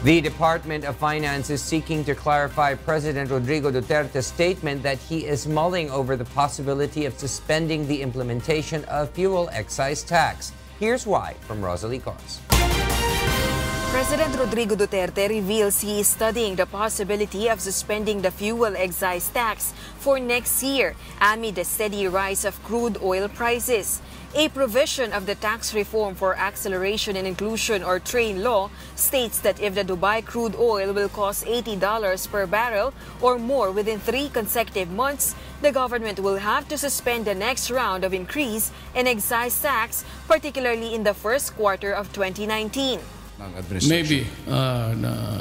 The Department of Finance is seeking to clarify President Rodrigo Duterte's statement that he is mulling over the possibility of suspending the implementation of fuel excise tax. Here's why from Rosalie Cos. President Rodrigo Duterte reveals he is studying the possibility of suspending the fuel excise tax for next year amid the steady rise of crude oil prices. A provision of the Tax Reform for Acceleration and Inclusion or TRAIN law states that if the Dubai crude oil will cost $80 per barrel or more within 3 consecutive months, the government will have to suspend the next round of increase in excise tax, particularly in the first quarter of 2019. Maybe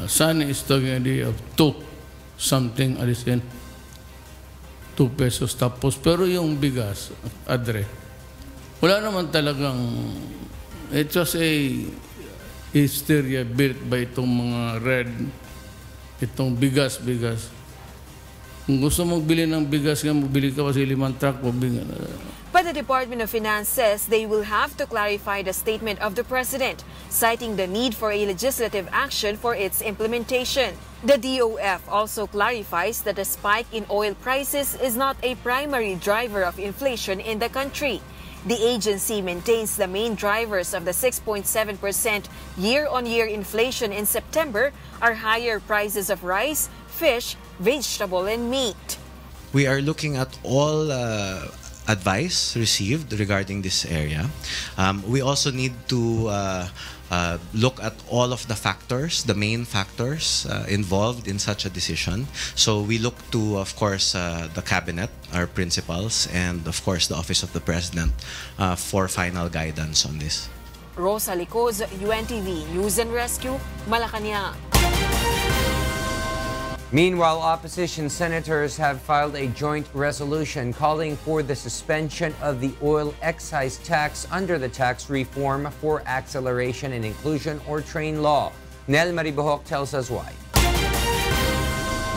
Sun is talking idea of 2 something alisin 2 pesos tapos pero yung bigas adre wala naman talagang it was a hysteria built by itong mga red itong bigas kung gusto mong bili ng bigas nga magbili ka kasi 5 truck But the Department of Finance says they will have to clarify the statement of the president, citing the need for a legislative action for its implementation. The DOF also clarifies that the spike in oil prices is not a primary driver of inflation in the country. The agency maintains the main drivers of the 6.7% year-on-year inflation in September are higher prices of rice, fish, vegetable, and meat. We are looking at all advice received regarding this area. We also need to look at all of the factors, the main factors involved in such a decision. So we look to, of course, the cabinet, our principals, and of course the Office of the President for final guidance on this. Rosalie Cos, UNTV News and Rescue, Malacanang. Meanwhile, opposition senators have filed a joint resolution calling for the suspension of the oil excise tax under the Tax Reform for Acceleration and Inclusion or TRAIN law. Nel Maribohok tells us why.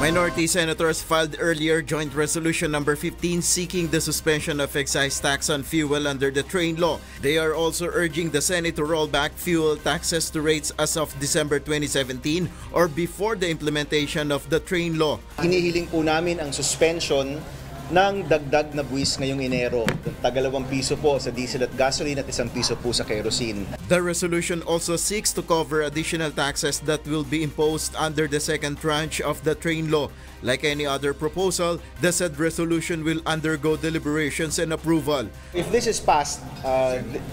Minority senators filed earlier Joint Resolution number 15 seeking the suspension of excise tax on fuel under the TRAIN law. They are also urging the Senate to roll back fuel taxes to rates as of December 2017 or before the implementation of the TRAIN law. Hinihiling po namin ang suspension ng dagdag na buwis ngayong Enero. Tag-2 piso po sa diesel at gasoline at 1 piso po sa kerosene. The resolution also seeks to cover additional taxes that will be imposed under the second tranche of the TRAIN law. Like any other proposal, the said resolution will undergo deliberations and approval. If this is passed,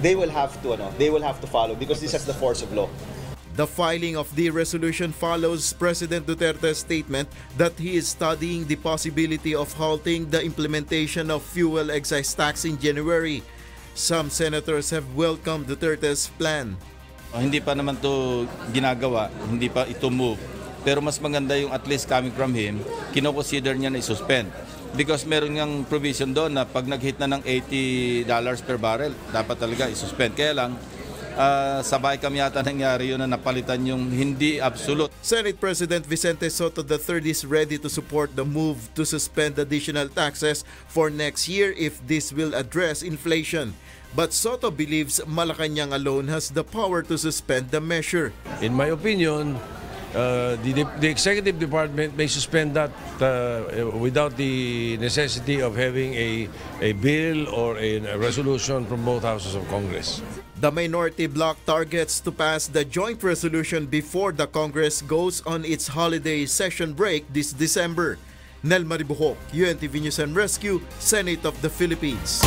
they will have to follow because this has the force of law. The filing of the resolution follows President Duterte's statement that he is studying the possibility of halting the implementation of fuel excise tax in January. Some senators have welcomed Duterte's plan. Hindi pa naman to ginagawa, hindi pa ito move. Pero mas maganda yung at least coming from him, kino-consider niya na i-suspend. Because meron niyang provision doon na pag nag-hit na ng $80 per barrel, dapat talaga i-suspend. Kaya lang, sabay kami yata nangyari yun na napalitan yung hindi absolute. Senate President Vicente Soto III is ready to support the move to suspend additional taxes for next year if this will address inflation. But Soto believes Malacanang alone has the power to suspend the measure. In my opinion, the executive department may suspend that without the necessity of having a bill or a resolution from both houses of Congress. The minority bloc targets to pass the joint resolution before the Congress goes on its holiday session break this December. Nel Maribohok, UNTV News and Rescue, Senate of the Philippines.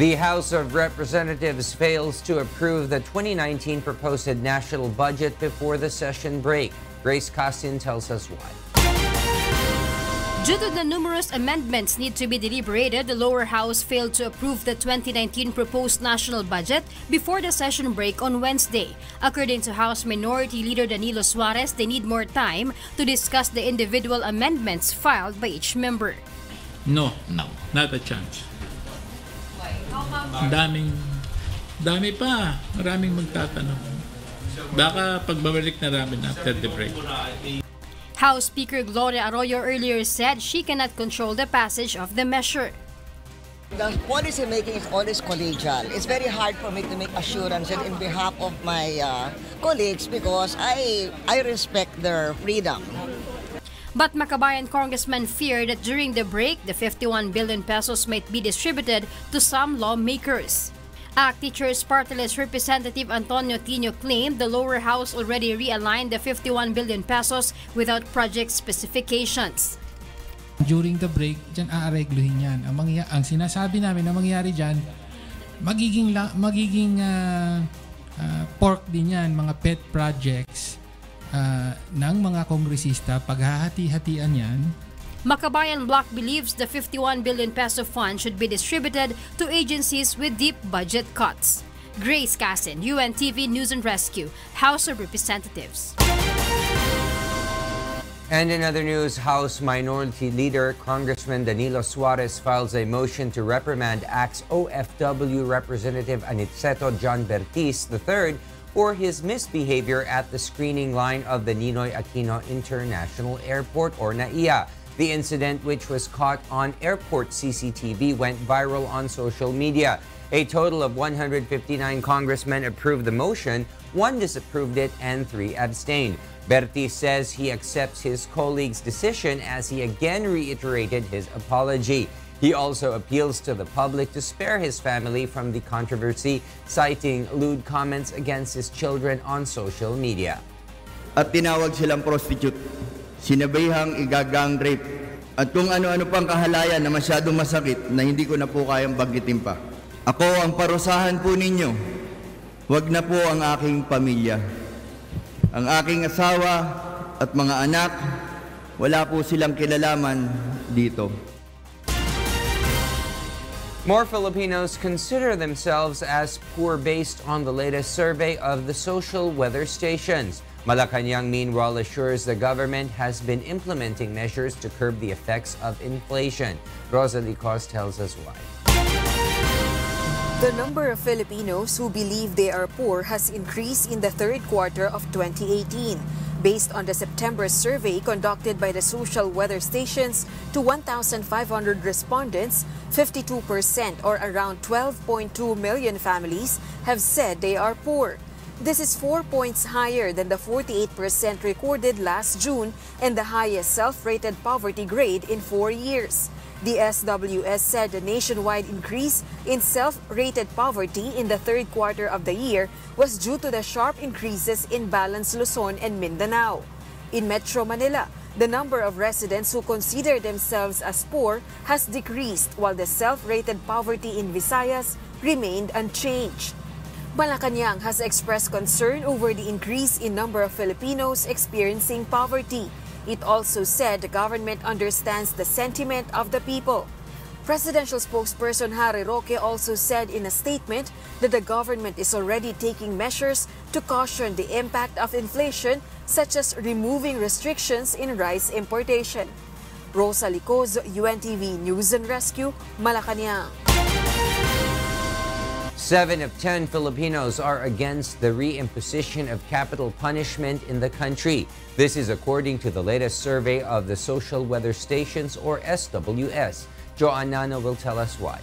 The House of Representatives fails to approve the 2019 proposed national budget before the session break. Grace Casin tells us why. Due to the numerous amendments need to be deliberated, the lower house failed to approve the 2019 proposed national budget before the session break on Wednesday. According to House Minority Leader Danilo Suarez, they need more time to discuss the individual amendments filed by each member. No, not a chance. Dami pa. Maraming magtatanong. Baka pagbabalik na namin after the break. House Speaker Gloria Arroyo earlier said she cannot control the passage of the measure. The policy making is always collegial. It's very hard for me to make assurances in behalf of my colleagues because I respect their freedom. But Makabayan congressmen fear that during the break, the 51 billion pesos might be distributed to some lawmakers. ACT Teachers Party List Representative Antonio Tino claimed the lower house already realigned the 51 billion pesos without project specifications. During the break, dyan aaregluhin yan. Ang sinasabi namin na mangyayari dyan, magiging pork din yan, mga pet projects ng mga kongresista. Paghahati-hatian yan. Makabayan Bloc believes the 51 billion peso fund should be distributed to agencies with deep budget cuts. Grace Casin, UNTV News and Rescue, House of Representatives. And in other news, House Minority Leader Congressman Danilo Suarez files a motion to reprimand ACT's OFW Representative Aniceto John Bertiz III for his misbehavior at the screening line of the Ninoy Aquino International Airport, or NAIA. The incident, which was caught on airport CCTV, went viral on social media. A total of 159 congressmen approved the motion, 1 disapproved it, and 3 abstained. Bertiz says he accepts his colleague's decision as he again reiterated his apology. He also appeals to the public to spare his family from the controversy, citing lewd comments against his children on social media. At tinawag silang prostitute, sinabayhang igagang rape, at kung ano-ano pang kahalayan na masyadong masakit na hindi ko na po kayang banggitin pa. Ako ang parusahan po ninyo, wag na po ang aking pamilya. Ang aking asawa at mga anak, wala po silang kinalaman dito. More Filipinos consider themselves as poor based on the latest survey of the social weather stations. Malacanang meanwhile assures the government has been implementing measures to curb the effects of inflation. Rosalie Cos tells us why. The number of Filipinos who believe they are poor has increased in the third quarter of 2018. Based on the September survey conducted by the social weather stations to 1,500 respondents, 52% or around 12.2 million families have said they are poor. This is 4 points higher than the 48% recorded last June and the highest self-rated poverty grade in 4 years. The SWS said the nationwide increase in self-rated poverty in the third quarter of the year was due to the sharp increases in Balance Luzon and Mindanao. In Metro Manila, the number of residents who consider themselves as poor has decreased while the self-rated poverty in Visayas remained unchanged. Malacanang has expressed concern over the increase in number of Filipinos experiencing poverty. It also said the government understands the sentiment of the people. Presidential spokesperson Harry Roque also said in a statement that the government is already taking measures to caution the impact of inflation, such as removing restrictions in rice importation. Rosalie Cos, UNTV News and Rescue, Malacanang. 7 of 10 Filipinos are against the reimposition of capital punishment in the country. This is according to the latest survey of the Social Weather Stations, or SWS. Joanne Nano will tell us why.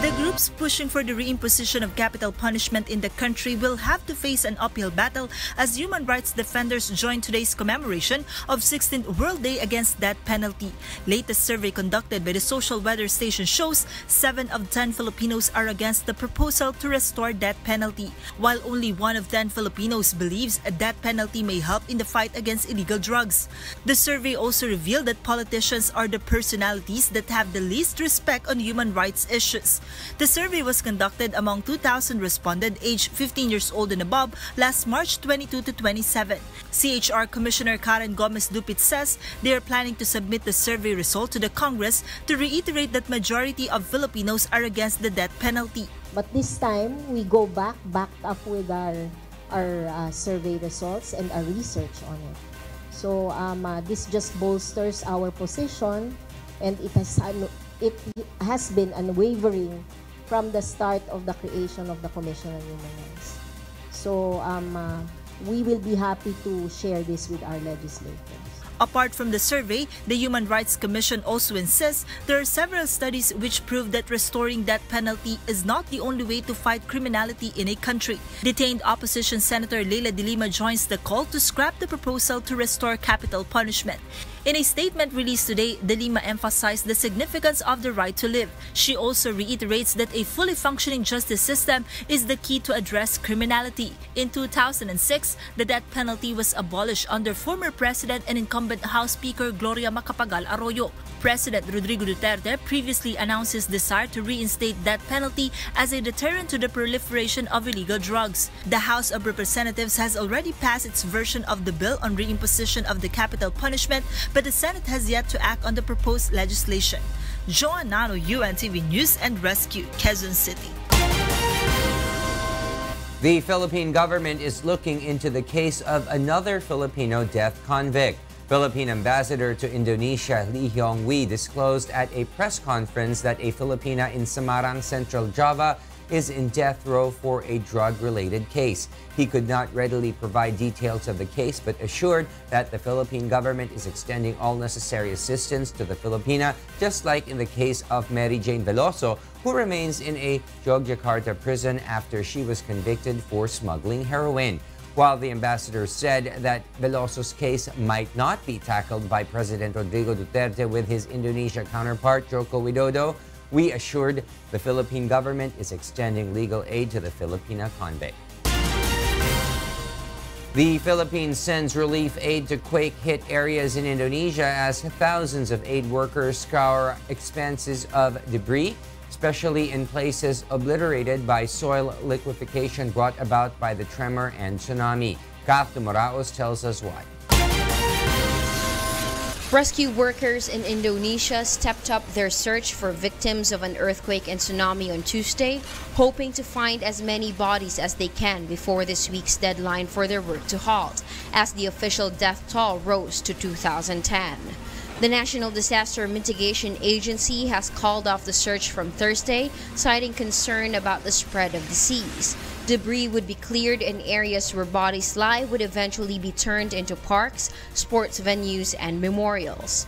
The groups pushing for the reimposition of capital punishment in the country will have to face an uphill battle as human rights defenders join today's commemoration of 16th World Day Against Death Penalty. Latest survey conducted by the Social Weather Station shows 7 of 10 Filipinos are against the proposal to restore death penalty, while only 1 of 10 Filipinos believes a death penalty may help in the fight against illegal drugs. The survey also revealed that politicians are the personalities that have the least respect on human rights issues. The survey was conducted among 2,000 respondents aged 15 years old and above last March 22 to 27. CHR Commissioner Karen Gomez Dupit says they are planning to submit the survey result to the Congress to reiterate that majority of Filipinos are against the death penalty. But this time, we go backed up with our survey results and our research on it. So this just bolsters our position, and it has been unwavering from the start of the creation of the Commission on Human Rights. So we will be happy to share this with our legislators. Apart from the survey, the Human Rights Commission also insists there are several studies which prove that restoring death penalty is not the only way to fight criminality in a country. Detained opposition Senator Leila de Lima joins the call to scrap the proposal to restore capital punishment. In a statement released today, de Lima emphasized the significance of the right to live. She also reiterates that a fully functioning justice system is the key to address criminality. In 2006, the death penalty was abolished under former President and incumbent House Speaker Gloria Macapagal Arroyo. President Rodrigo Duterte previously announced his desire to reinstate death penalty as a deterrent to the proliferation of illegal drugs. The House of Representatives has already passed its version of the bill on reimposition of the capital punishment, but the Senate has yet to act on the proposed legislation. Joan Nano, UNTV News and Rescue, Quezon City. The Philippine government is looking into the case of another Filipino death convict. Philippine Ambassador to Indonesia Lee Hyong-wee disclosed at a press conference that a Filipina in Semarang, Central Java is in death row for a drug-related case. He could not readily provide details of the case but assured that the Philippine government is extending all necessary assistance to the Filipina, just like in the case of Mary Jane Veloso, who remains in a Yogyakarta prison after she was convicted for smuggling heroin. While the ambassador said that Veloso's case might not be tackled by President Rodrigo Duterte with his Indonesia counterpart, Joko Widodo, we assured the Philippine government is extending legal aid to the Filipina convict. The Philippines sends relief aid to quake-hit areas in Indonesia as thousands of aid workers scour expanses of debris, especially in places obliterated by soil liquefaction brought about by the tremor and tsunami. Kath Dumaraos tells us why. Rescue workers in Indonesia stepped up their search for victims of an earthquake and tsunami on Tuesday, hoping to find as many bodies as they can before this week's deadline for their work to halt, as the official death toll rose to 2,010. The National Disaster Mitigation Agency has called off the search from Thursday, citing concern about the spread of disease. Debris would be cleared and areas where bodies lie would eventually be turned into parks, sports venues, and memorials.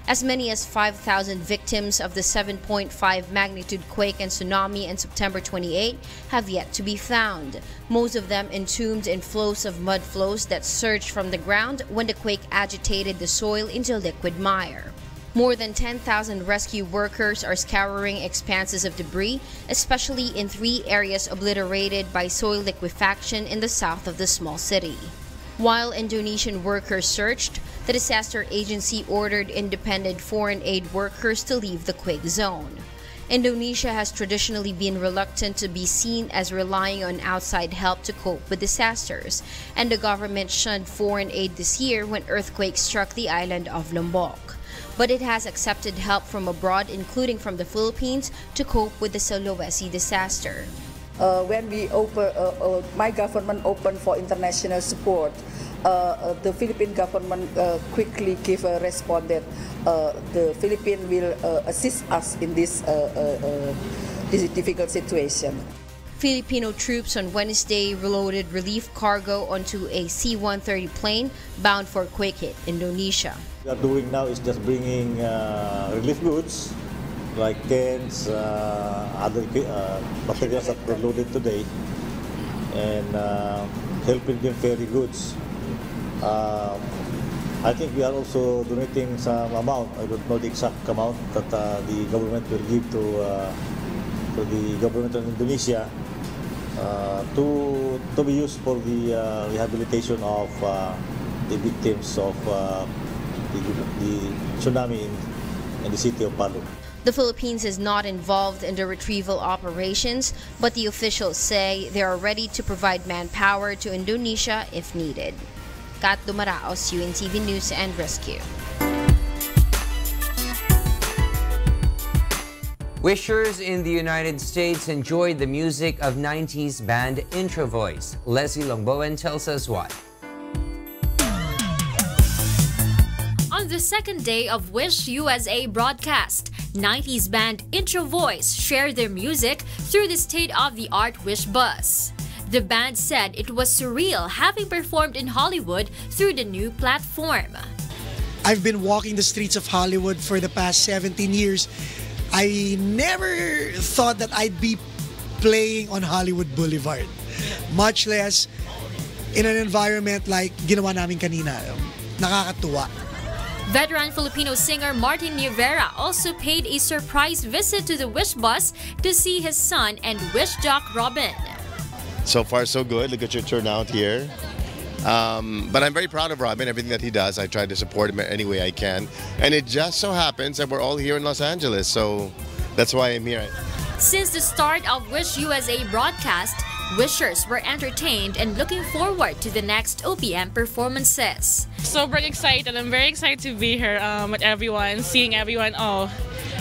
As many as 5,000 victims of the 7.5 magnitude quake and tsunami on September 28 have yet to be found, most of them entombed in flows of mud flows that surged from the ground when the quake agitated the soil into liquid mire. More than 10,000 rescue workers are scouring expanses of debris, especially in 3 areas obliterated by soil liquefaction in the south of the small city. While Indonesian workers searched, the disaster agency ordered independent foreign aid workers to leave the quake zone. Indonesia has traditionally been reluctant to be seen as relying on outside help to cope with disasters, and the government shunned foreign aid this year when earthquakes struck the island of Lombok. But it has accepted help from abroad, including from the Philippines, to cope with the Sulawesi disaster. When we open, my government opened for international support, the Philippine government quickly gave a response that the Philippines will assist us in this difficult situation. Filipino troops on Wednesday reloaded relief cargo onto a C-130 plane bound for quake-hit Indonesia. What we are doing now is just bringing relief goods like tents, other materials that were loaded today, and helping them carry goods. I think we are also donating some amount. I don't know the exact amount that the government will give to the government of Indonesia to be used for the rehabilitation of the victims of the tsunami in the city of Palu. The Philippines is not involved in the retrieval operations, but the officials say they are ready to provide manpower to Indonesia if needed. Kat Dumaraos, UNTV News and Rescue. Wishers in the United States enjoyed the music of 90s band Intro Voice. Leslie Longbowen tells us why. On the second day of Wish USA broadcast, 90s band Intro Voice shared their music through the state-of-the-art Wish bus. The band said it was surreal having performed in Hollywood through the new platform. I've been walking the streets of Hollywood for the past 17 years. I never thought that I'd be playing on Hollywood Boulevard, much less in an environment like ginawa namin kanina. Nakakatuwa. Veteran Filipino singer Martin Rivera also paid a surprise visit to the Wish Bus to see his son and Wish Jock Robin. So far, so good. Look at your turnout here. But I'm very proud of Robin, everything that he does. I try to support him any way I can. And it just so happens that we're all here in Los Angeles, so that's why I'm here. Since the start of Wish USA broadcast, wishers were entertained and looking forward to the next OPM performances. Super excited. I'm very excited to be here with everyone, seeing everyone. Oh,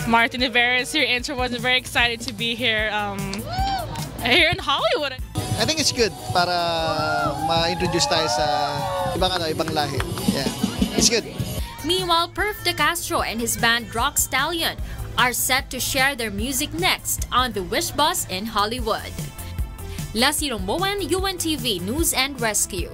Martin Rivera is here. Intro was very excited to be here here in Hollywood. I think it's good para ma-introduce tayo sa ibang lahi. Yeah, it's good. Meanwhile, Perf De Castro and his band Rock Stallion are set to share their music next on the Wish Bus in Hollywood. Lassie Romboan, UNTV News and Rescue.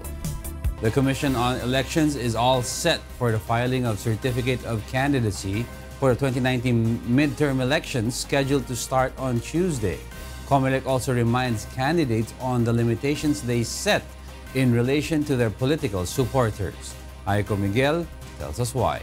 The Commission on Elections is all set for the filing of Certificate of Candidacy for the 2019 midterm elections scheduled to start on Tuesday. COMELEC also reminds candidates on the limitations they set in relation to their political supporters. Aiko Miguel tells us why.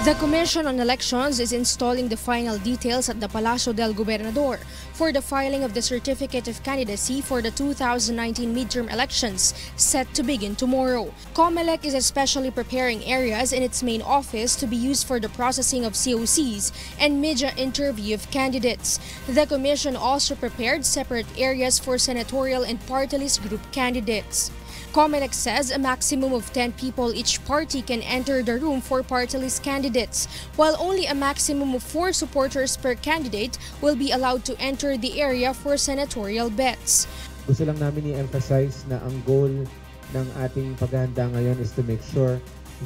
The Commission on Elections is installing the final details at the Palacio del Gobernador for the filing of the Certificate of Candidacy for the 2019 midterm elections set to begin tomorrow. COMELEC is especially preparing areas in its main office to be used for the processing of COCs and media interview of candidates. The Commission also prepared separate areas for senatorial and party list group candidates. COMELEC says a maximum of 10 people each party can enter the room for party list candidates, while only a maximum of 4 supporters per candidate will be allowed to enter the area for senatorial bets. Gusto lang namin i-emphasize na ang goal ng ating paghahanda ngayon is to make sure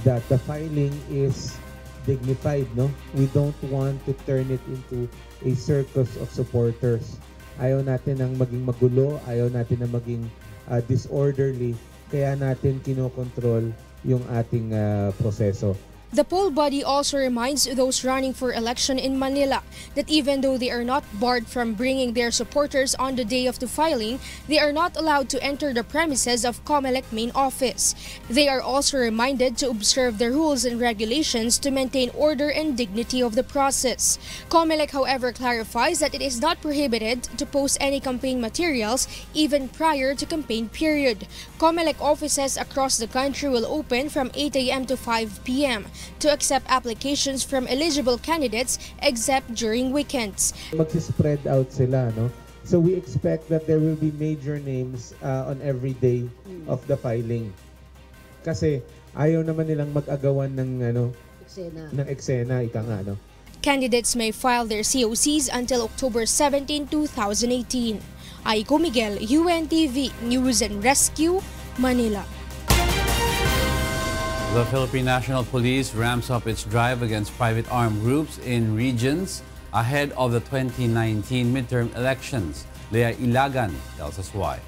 that the filing is dignified, no? We don't want to turn it into a circus of supporters. Ayaw natin ang maging magulo, ayaw natin ang maging disorderly. Kaya natin kinokontrol yung ating proseso. The poll body also reminds those running for election in Manila that even though they are not barred from bringing their supporters on the day of the filing, they are not allowed to enter the premises of COMELEC main office. They are also reminded to observe the rules and regulations to maintain order and dignity of the process. COMELEC, however, clarifies that it is not prohibited to post any campaign materials even prior to campaign period. COMELEC offices across the country will open from 8 a.m. to 5 p.m. to accept applications from eligible candidates except during weekends. Mag-spread out sila, no? So we expect that there will be major names on every day of the filing. Kasi ayaw naman nilang mag-agawan ng eksena, ika nga, no? Candidates may file their COCs until October 17, 2018. Aiko Miguel, UNTV News and Rescue, Manila. The Philippine National Police ramps up its drive against private armed groups in regions ahead of the 2019 midterm elections. Lea Ilagan tells us why.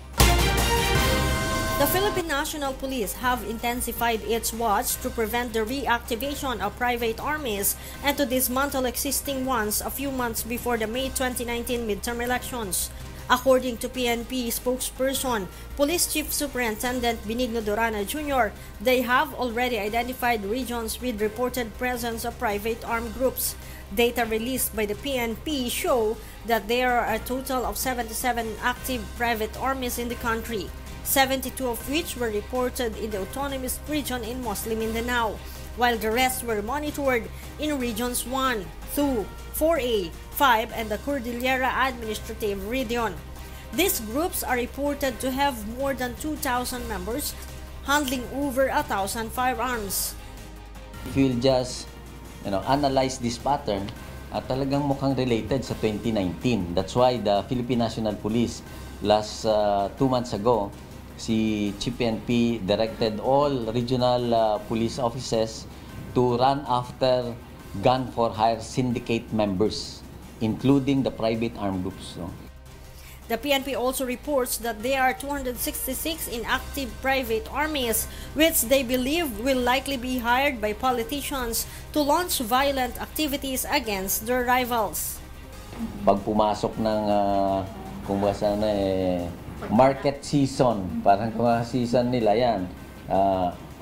The Philippine National Police have intensified its watch to prevent the reactivation of private armies and to dismantle existing ones a few months before the May 2019 midterm elections. According to PNP spokesperson, Police Chief Superintendent Benigno Durana Jr., they have already identified regions with reported presence of private armed groups. Data released by the PNP show that there are a total of 77 active private armies in the country, 72 of which were reported in the autonomous region in Muslim Mindanao, while the rest were monitored in regions 1, 2, 4A, 5, and the Cordillera Administrative Region. These groups are reported to have more than 2,000 members, handling over 1,000 firearms. If you'll just analyze this pattern, talagang mukhang related sa 2019. That's why the Philippine National Police last 2 months ago, si Chief PNP directed all regional police offices to run after gun-for-hire syndicate members, including the private armed groups. The PNP also reports that there are 266 inactive private armies, which they believe will likely be hired by politicians to launch violent activities against their rivals. Pag pumasok ng kung sana market season, parang season nila yan,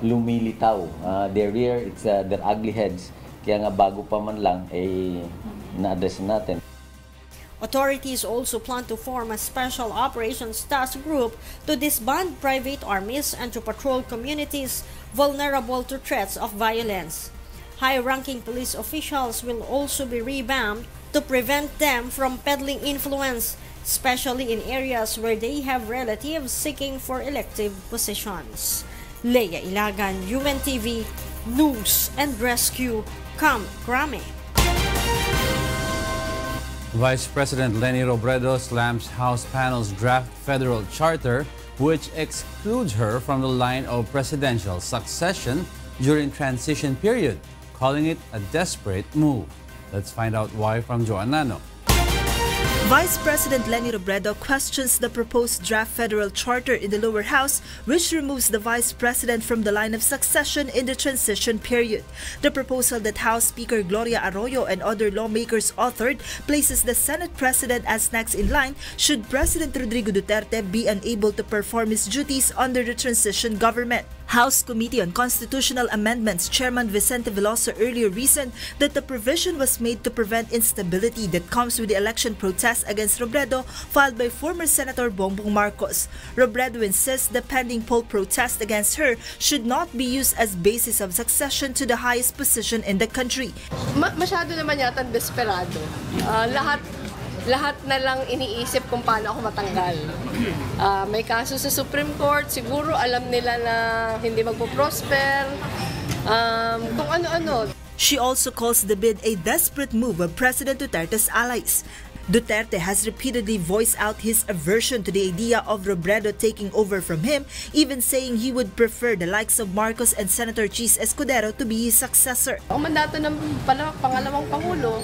lumilitaw. Their rear, it's their ugly heads. Kaya nga bago pa man lang, na-address natin. Authorities also plan to form a special operations task group to disband private armies and to patrol communities vulnerable to threats of violence. High-ranking police officials will also be revamped to prevent them from peddling influence, especially in areas where they have relatives seeking for elective positions. Leia Ilagan, UNTV, News and Rescue, Camp Crame. Vice President Leni Robredo slams House panel's draft federal charter, which excludes her from the line of presidential succession during transition period, calling it a desperate move. Let's find out why from Joanna Nano. Vice President Leni Robredo questions the proposed draft federal charter in the lower house, which removes the vice president from the line of succession in the transition period. The proposal that House Speaker Gloria Arroyo and other lawmakers authored places the Senate president as next in line should President Rodrigo Duterte be unable to perform his duties under the transition government. House Committee on Constitutional Amendments Chairman Vicente Veloso earlier reasoned that the provision was made to prevent instability that comes with the election protests against Robredo filed by former Senator Bongbong Marcos. Robredo insists the pending poll protest against her should not be used as basis of succession to the highest position in the country. Masyado naman yata desperado. Lahat na lang iniisip kung paano ako matanggal. May kaso sa Supreme Court, siguro alam nila na hindi magpo-prosper, kung ano-ano. She also calls the bid a desperate move of President Duterte's allies. Duterte has repeatedly voiced out his aversion to the idea of Robredo taking over from him, even saying he would prefer the likes of Marcos and Senator Chis Escudero to be his successor. Ang mandato ng pangalawang Pangulo,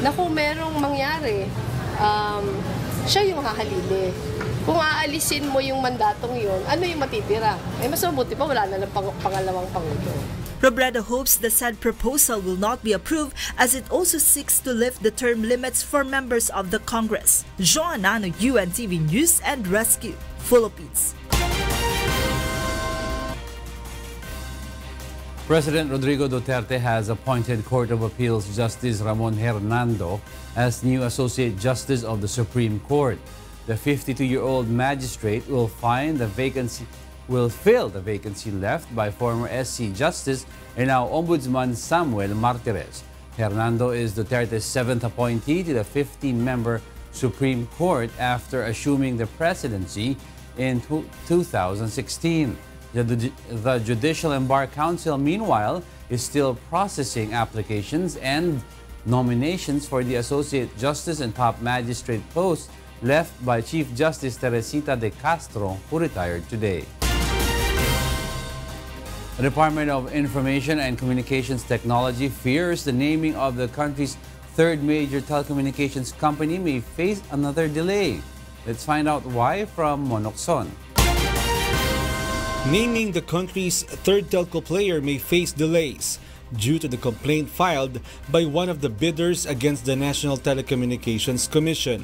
na kung merong mangyari, siya yung hahalili. Kung aalisin mo yung mandatong yun, ano yung matitira? Mas mabuti pa wala na ng pangalawang Pangulo. Robredo hopes the said proposal will not be approved as it also seeks to lift the term limits for members of the Congress. Joanna Nano, UNTV News and Rescue, Philippines. President Rodrigo Duterte has appointed Court of Appeals Justice Ramon Hernando as new Associate Justice of the Supreme Court. The 52-year-old magistrate will fill the vacancy left by former SC Justice and now Ombudsman Samuel Martires. Hernando is Duterte's 7th appointee to the 15-member Supreme Court after assuming the presidency in 2016. The Judicial and Bar Council, meanwhile, is still processing applications and nominations for the Associate Justice and Top Magistrate posts left by Chief Justice Teresita de Castro, who retired today. The Department of Information and Communications Technology fears the naming of the country's third major telecommunications company may face another delay. Let's find out why from Monokson. Naming the country's third telco player may face delays due to the complaint filed by one of the bidders against the National Telecommunications Commission.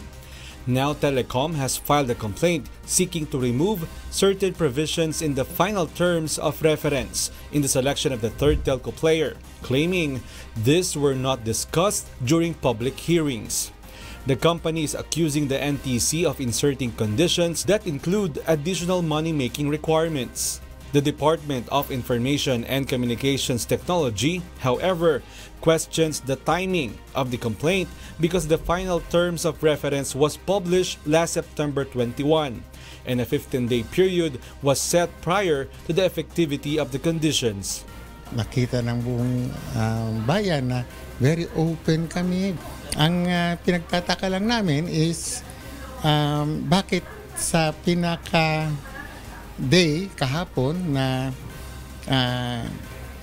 Now Telecom has filed a complaint seeking to remove certain provisions in the final terms of reference in the selection of the third telco player, claiming these were not discussed during public hearings. The company is accusing the NTC of inserting conditions that include additional money-making requirements. The Department of Information and Communications Technology, however, questions the timing of the complaint because the final terms of reference was published last September 21, and a 15-day period was set prior to the effectivity of the conditions. Nakita ng buong bayan na very open kami. Ang pinagtataka lang namin is bakit sa pinaka-day kahapon na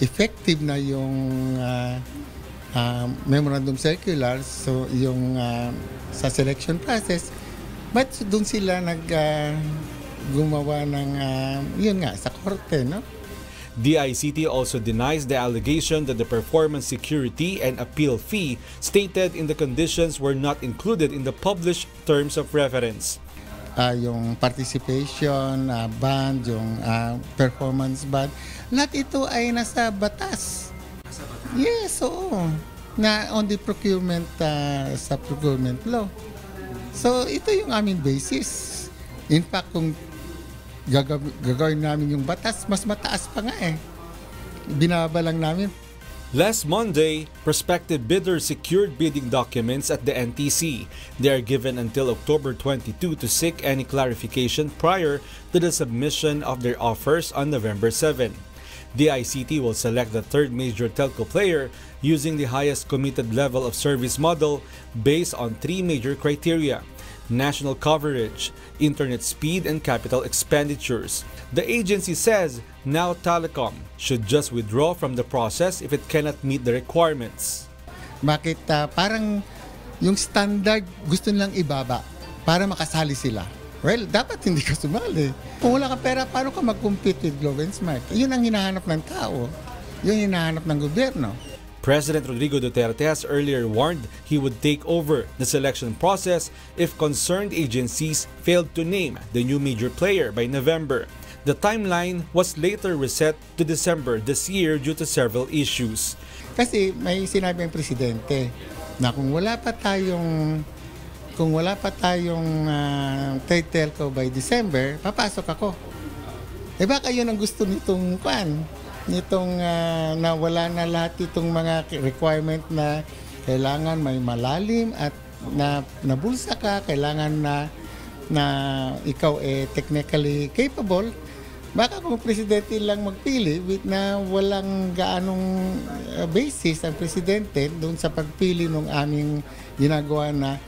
effective na yung memorandum circular, so yung sa selection process, Ba't doon sila gumawa ng, yun nga, sa korte, no? DICT also denies the allegation that the performance security and appeal fee stated in the conditions were not included in the published terms of reference. Yung participation, band, yung performance band, lahat ito ay nasa batas. Yes, oo. Na on the procurement, sa procurement law. So, ito yung aming basis. In fact, kung gagawin namin yung batas, mas mataas pa nga eh. Binaba lang namin. Last Monday, prospective bidders secured bidding documents at the NTC. They are given until October 22 to seek any clarification prior to the submission of their offers on November 7. The ICT will select the third major telco player using the highest committed level of service model based on three major criteria: national coverage, internet speed, and capital expenditures. The agency says Now Telecom should just withdraw from the process if it cannot meet the requirements. Bakit parang yung standard gusto nilang ibaba para makasali sila? Well, dapat hindi ka sumali. Kung wala ka pera, paano ka mag-compete with Globe and Smart? Yun ang hinahanap ng tao. Yun ang hinahanap ng gobyerno. President Rodrigo Duterte has earlier warned he would take over the selection process if concerned agencies failed to name the new major player by November. The timeline was later reset to December this year due to several issues. Kasi may sinabi ang presidente na kung wala pa tayong third telco by December, papasok ako. Eh baka yun ang gusto nitong na wala na lahat itong mga requirement na kailangan may malalim at na bulsa ka, kailangan na ikaw technically capable. Baka kung presidente lang magpili na walang gaanong basis ang presidente doon sa pagpili ng aming ginagawa na.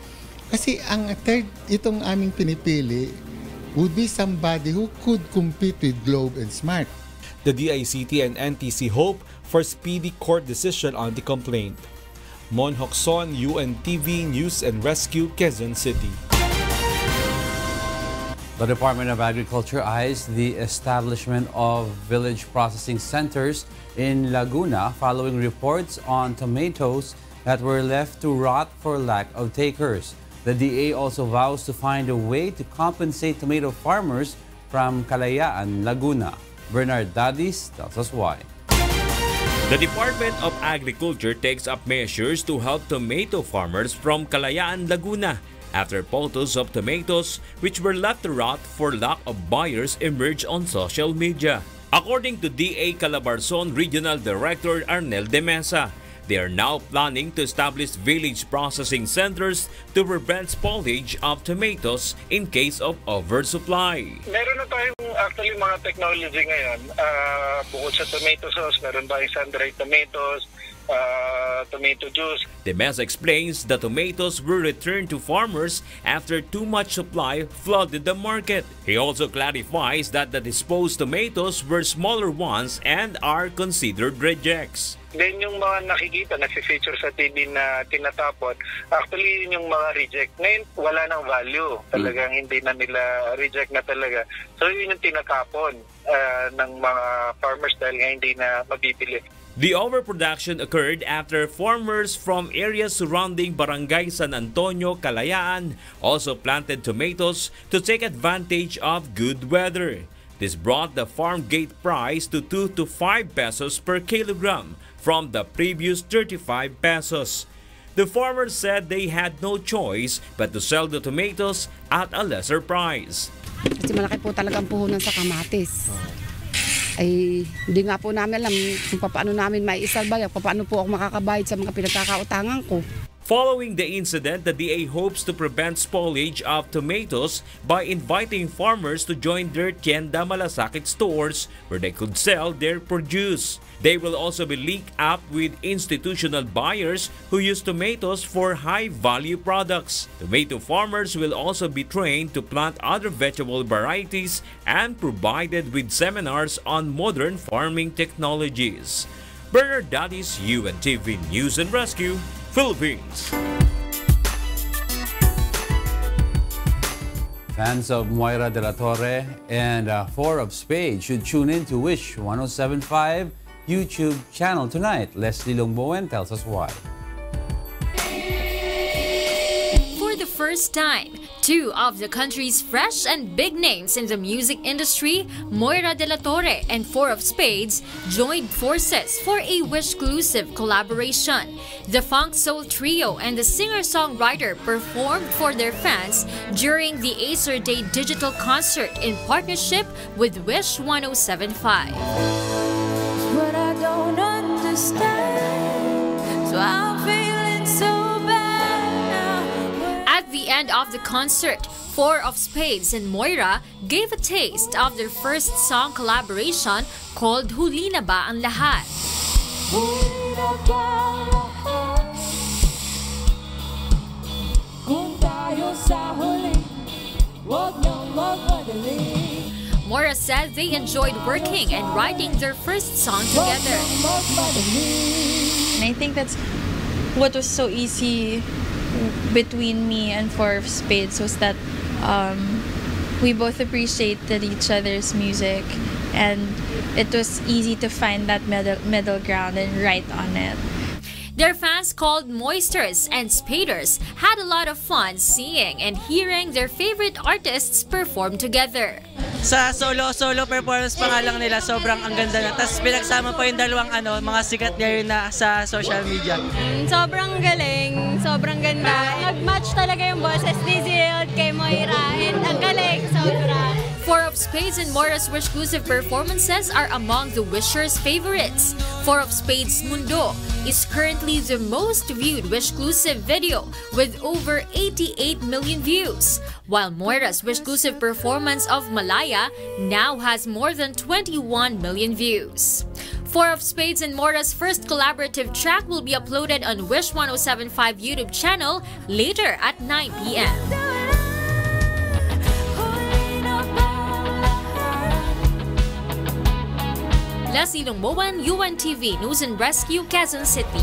Kasi ang third, itong aming pinipili would be somebody who could compete with Globe and Smart. The DICT and NTC hope for speedy court decision on the complaint. Mon Hokson, UNTV News and Rescue, Quezon City. The Department of Agriculture eyes the establishment of village processing centers in Laguna following reports on tomatoes that were left to rot for lack of takers. The DA also vows to find a way to compensate tomato farmers from Kalayaan, Laguna. Bernard Dadis tells us why. The Department of Agriculture takes up measures to help tomato farmers from Kalayaan, Laguna after photos of tomatoes which were left to rot for lack of buyers emerged on social media. According to DA Calabarzon Regional Director Arnel de Mesa, they are now planning to establish village processing centers to prevent spoilage of tomatoes in case of oversupply. Meron na tayong actually mga technology ngayon. Bukod sa tomato sauce, meron tayong sun-dried tomatoes, tomato juice. De Mesa explains the tomatoes were returned to farmers after too much supply flooded the market. He also clarifies that the disposed tomatoes were smaller ones and are considered rejects. Then yung mga nakikita, nagsi-feature sa TV na tinatapon, actually yun yung mga reject. Ngayon, wala nang value. Talagang hindi na nila reject na talaga. So yun yung tinatapon ng mga farmers dahil nga hindi na mabibili. The overproduction occurred after farmers from areas surrounding Barangay San Antonio, Kalayaan also planted tomatoes to take advantage of good weather. This brought the farm gate price to 2 to 5 pesos per kilogram from the previous 35 pesos. The farmers said they had no choice but to sell the tomatoes at a lesser price. Kasi malaki po talagang puhunan sa kamatis. Ay hindi nga po namin alam kung paano namin maisalbay, paano po ako makakabayad sa mga pinagkakautangan ko. Following the incident, the DA hopes to prevent spoilage of tomatoes by inviting farmers to join their Tienda Malasakit stores where they could sell their produce. They will also be linked up with institutional buyers who use tomatoes for high-value products. Tomato farmers will also be trained to plant other vegetable varieties and provided with seminars on modern farming technologies. Bernard Dadis, UNTV News and Rescue, Philippines. Fans of Moira de la Torre and 4 of Spades should tune in to Wish 107.5 YouTube channel tonight. Leslie Longbowen tells us why. For the first time, 2 of the country's fresh and big names in the music industry, Moira de la Torre and 4 of Spades, joined forces for a Wish-exclusive collaboration. The funk soul trio and the singer-songwriter performed for their fans during the Acer Day digital concert in partnership with Wish 107.5. What I don't understand, so I'm feeling so bad now. At the end of the concert, 4 of Spades and Moira gave a taste of their first song collaboration called Huli Na Ba Ang Lahat. Huli na ba ang lahat? Kung tayo sa huli, huwag niyong magmadali. Moira said they enjoyed working and writing their first song together. And I think that's what was so easy between me and 4 of Spades was that we both appreciated each other's music, and it was easy to find that middle ground and write on it. Their fans called Moisters and Spaders had a lot of fun seeing and hearing their favorite artists perform together. Sa solo performance pa nga lang nila, sobrang ang ganda na. Tapos pinagsama pa yung dalawang mga sikat ngayon na sa social media. Sobrang galing, sobrang ganda. Nag-match talaga yung boses ni Zil kay Moira, and ang galing, sobra. 4 of Spades and Moira's Wish-exclusive performances are among the Wishers' favorites. 4 of Spades' Mundo is currently the most viewed Wish-exclusive video with over 88 million views, while Moira's Wish-exclusive performance of Malaya now has more than 21 million views. 4 of Spades and Moira's first collaborative track will be uploaded on Wish 107.5 YouTube channel later at 9 p.m. Leslie Longbowen, UNTV News and Rescue, Quezon City.